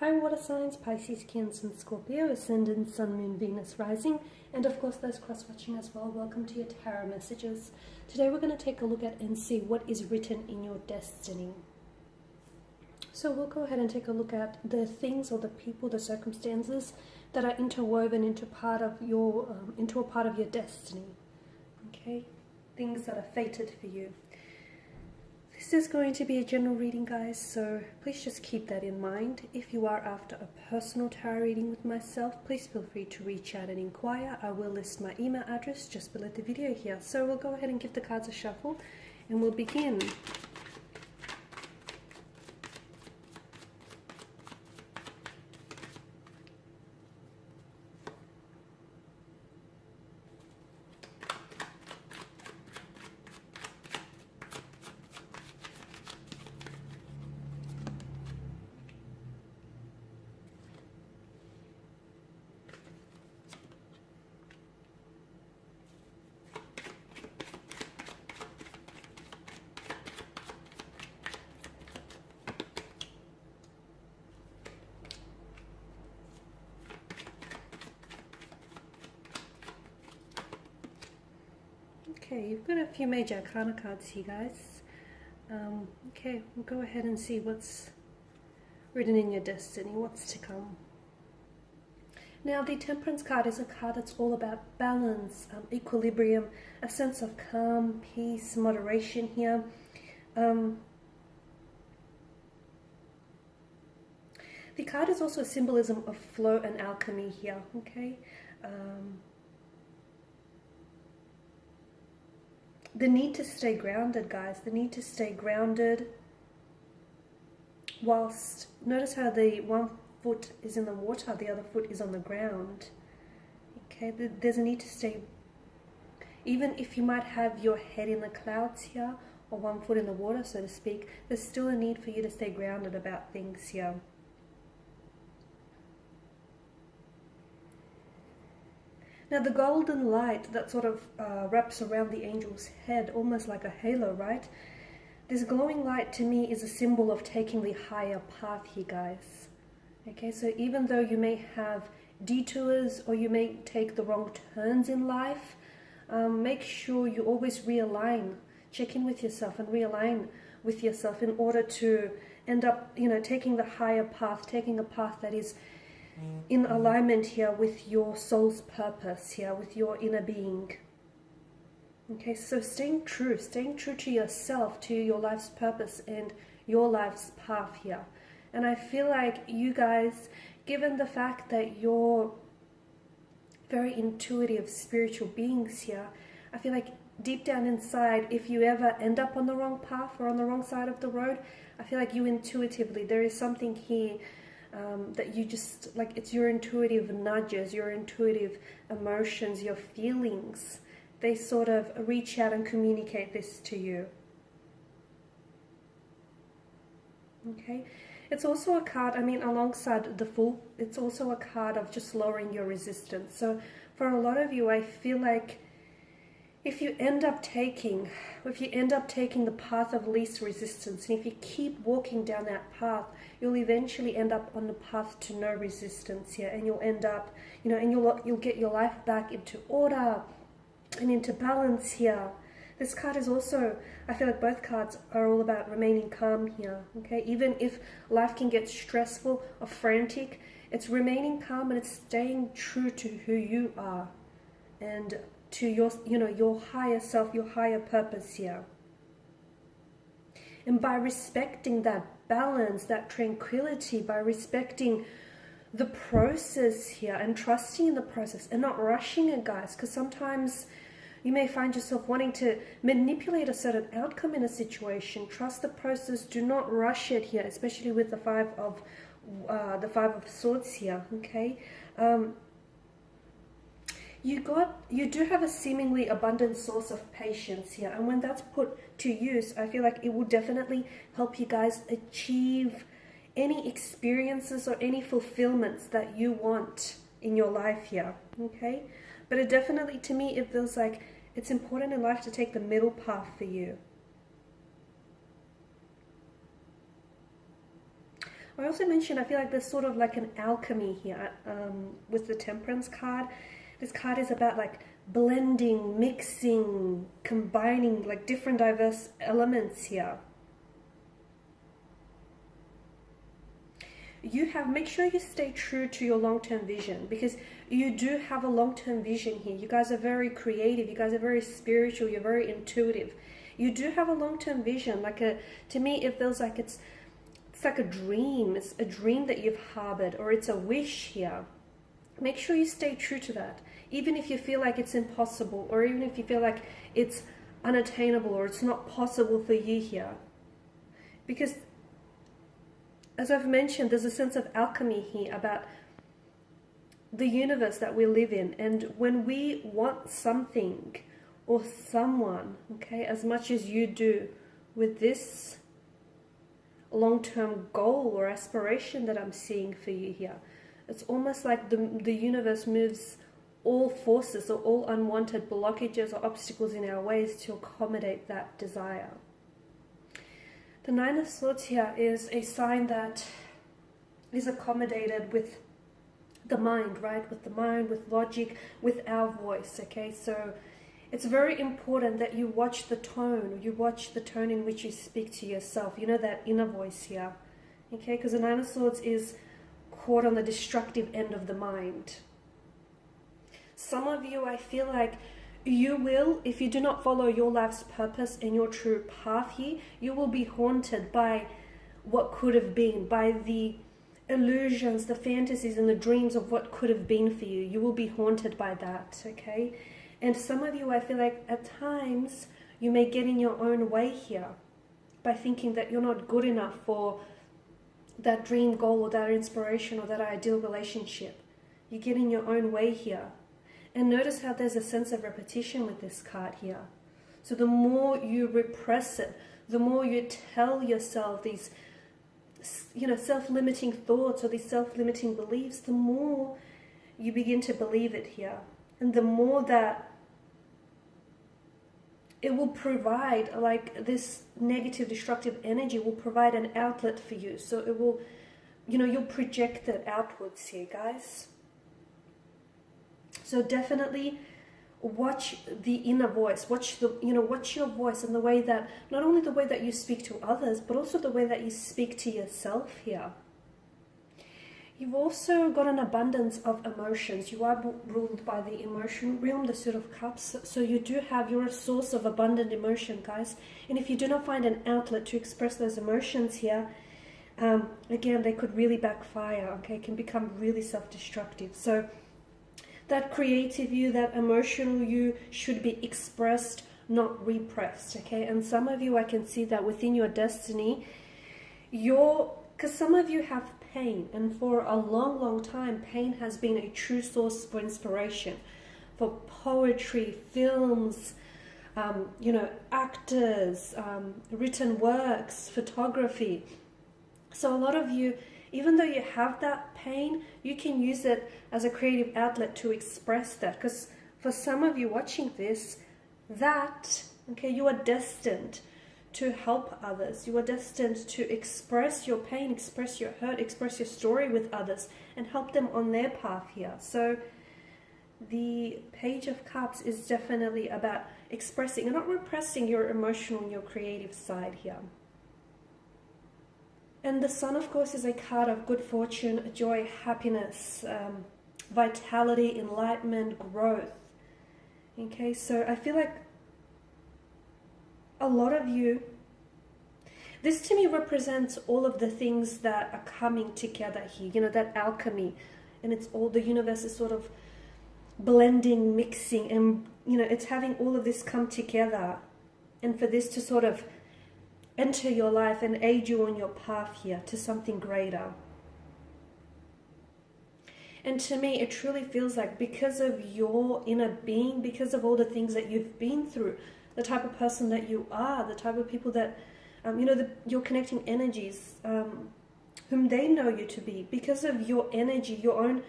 Hi water signs, Pisces, Cancer and Scorpio, Ascendant, Sun, Moon, Venus, Rising, and of course those cross-watching as well. Welcome to your tarot messages. Today we're going to take a look at and see what is written in your destiny. So we'll go ahead and take a look at the things or the people, the circumstances that are interwoven into a part of your destiny. Okay, things that are fated for you. This is going to be a general reading, guys, so please just keep that in mind. If you are after a personal tarot reading with myself, please feel free to reach out and inquire. I will list my email address just below the video here. So we'll go ahead and give the cards a shuffle and we'll begin. Okay, you've got a few major arcana cards here, guys. Okay, we'll go ahead and see what's written in your destiny, what's to come. Now, the Temperance card is a card that's all about balance, equilibrium, a sense of calm, peace, moderation here. The card is also a symbolism of flow and alchemy here, okay? The need to stay grounded, guys, the need to stay grounded whilst, notice how the one foot is in the water, the other foot is on the ground. Okay, there's a need to stay, even if you might have your head in the clouds here, or one foot in the water, so to speak, there's still a need for you to stay grounded about things here. Now the golden light that sort of wraps around the angel's head, almost like a halo, right? This glowing light to me is a symbol of taking the higher path here, guys. Okay, so even though you may have detours or you may take the wrong turns in life, make sure you always realign, check in with yourself and realign with yourself in order to end up, taking the higher path, taking a path that is in alignment here with your soul's purpose here, with your inner being. Okay, so staying true to yourself, to your life's purpose and your life's path here. And I feel like you guys, given the fact that you're very intuitive spiritual beings here, I feel like deep down inside, if you ever end up on the wrong path or on the wrong side of the road, I feel like you intuitively, there is something here that you just, like, it's your intuitive nudges, your intuitive emotions, your feelings. They sort of reach out and communicate this to you. Okay. It's also a card, alongside the Fool, it's also a card of just lowering your resistance. So for a lot of you, I feel like if you end up taking the path of least resistance, and if you keep walking down that path, you'll eventually end up on the path to no resistance here, and you'll end up, and you'll get your life back into order and into balance here. This card is also, I feel like both cards are all about remaining calm here, okay? Even if life can get stressful or frantic, it's remaining calm and it's staying true to who you are and to your, your higher self, your higher purpose here. And by respecting that balance, that tranquility, by respecting the process here and trusting in the process and not rushing it, guys, because sometimes you may find yourself wanting to manipulate a certain outcome in a situation. Trust the process. Do not rush it here, especially with the Five of Swords here. Okay, you do have a seemingly abundant source of patience here, and when that's put to use, I feel like it will definitely help you guys achieve any experiences or any fulfillments that you want in your life here. Okay. But it definitely, to me, it feels like it's important in life to take the middle path for you. I also mentioned, I feel like there's sort of like an alchemy here with the Temperance card. This card is about like blending, mixing, combining like different diverse elements here. Make sure you stay true to your long-term vision, because you do have a long-term vision here. You guys are very creative, you guys are very spiritual, you're very intuitive. You do have a long-term vision. To me, it feels like it's like a dream. It's a dream that you've harbored, or it's a wish here. Make sure you stay true to that. Even if you feel like it's impossible, or even if you feel like it's unattainable, or it's not possible for you here. Because, as I've mentioned, there's a sense of alchemy here about the universe that we live in. And when we want something or someone, okay, as much as you do with this long-term goal or aspiration that I'm seeing for you here, it's almost like the universe moves all forces or all unwanted blockages or obstacles in our ways to accommodate that desire. The Nine of Swords here is a sign that is accommodated with the mind, right? With the mind, with logic, with our voice, okay? So it's very important that you watch the tone, in which you speak to yourself. You know, that inner voice here, okay? Because the Nine of Swords is caught on the destructive end of the mind. Some of you, I feel like you will, if you do not follow your life's purpose and your true path here, you will be haunted by what could have been, by the illusions, the fantasies and the dreams of what could have been for you. You will be haunted by that, okay? And some of you, I feel like at times you may get in your own way here by thinking that you're not good enough for that dream goal or that inspiration or that ideal relationship. You get in your own way here. And notice how there's a sense of repetition with this card here. So the more you repress it, the more you tell yourself these, self-limiting thoughts or these self-limiting beliefs, the more you begin to believe it here. And the more that it will provide, like this negative, destructive energy will provide an outlet for you. So it will, you'll project it outwards here, guys. So definitely watch the inner voice, watch your voice and the way that, not only the way that you speak to others, but also the way that you speak to yourself here. You've also got an abundance of emotions. You are ruled by the emotion realm, the Suit of Cups. So you're a source of abundant emotion, guys. And if you do not find an outlet to express those emotions here, again, they could really backfire, okay? Can become really self-destructive. So that creative you, that emotional you should be expressed, not repressed, okay? And some of you, I can see that within your destiny, because some of you have pain, and for a long, long time, pain has been a true source for inspiration, for poetry, films, actors, written works, photography. So a lot of you, even though you have that pain, you can use it as a creative outlet to express that. Because for some of you watching this, you are destined to help others. You are destined to express your pain, express your hurt, express your story with others, and help them on their path here. So the Page of Cups is definitely about expressing and not repressing your emotional and your creative side here. And the Sun, of course, is a card of good fortune, joy, happiness, vitality, enlightenment, growth. Okay, so I feel like a lot of you, this to me represents all of the things that are coming together here, that alchemy. And it's all, the universe is sort of blending, mixing, and, it's having all of this come together. And for this to sort of enter your life and aid you on your path here to something greater. And to me, it truly feels like because of your inner being, because of all the things that you've been through, the type of person that you are, the type of people that, you're connecting energies, whom they know you to be, because of your energy, your own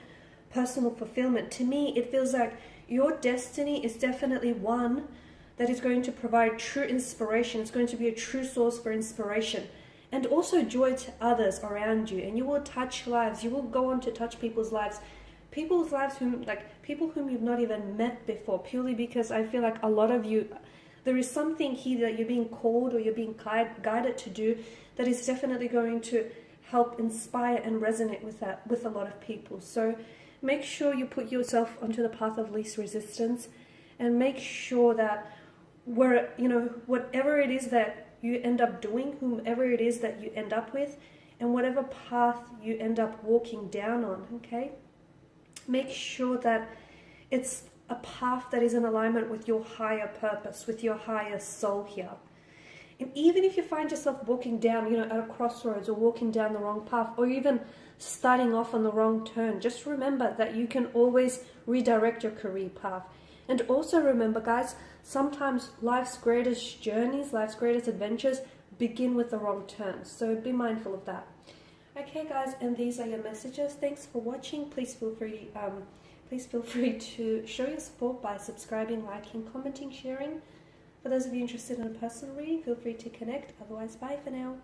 personal fulfillment. To me, it feels like your destiny is definitely one that is going to provide true inspiration. It's going to be a true source for inspiration. and also joy to others around you. And you will touch lives. You will go on to touch people's lives people whom you've not even met before, purely because I feel like a lot of you, there is something here that you're being called or you're being guided to do that is definitely going to help inspire and resonate with a lot of people. So make sure you put yourself onto the path of least resistance, and make sure that whatever it is that you end up doing, whomever it is that you end up with, and whatever path you end up walking down on, okay? Make sure that it's a path that is in alignment with your higher purpose, with your higher soul here. And even if you find yourself walking down, at a crossroads, or walking down the wrong path, or even starting off on the wrong turn, just remember that you can always redirect your career path. And also remember, guys, sometimes life's greatest journeys, life's greatest adventures begin with the wrong turns. So be mindful of that. Okay, guys, and these are your messages. Thanks for watching. Please feel free to show your support by subscribing, liking, commenting, sharing. For those of you interested in a personal reading, feel free to connect. Otherwise, bye for now.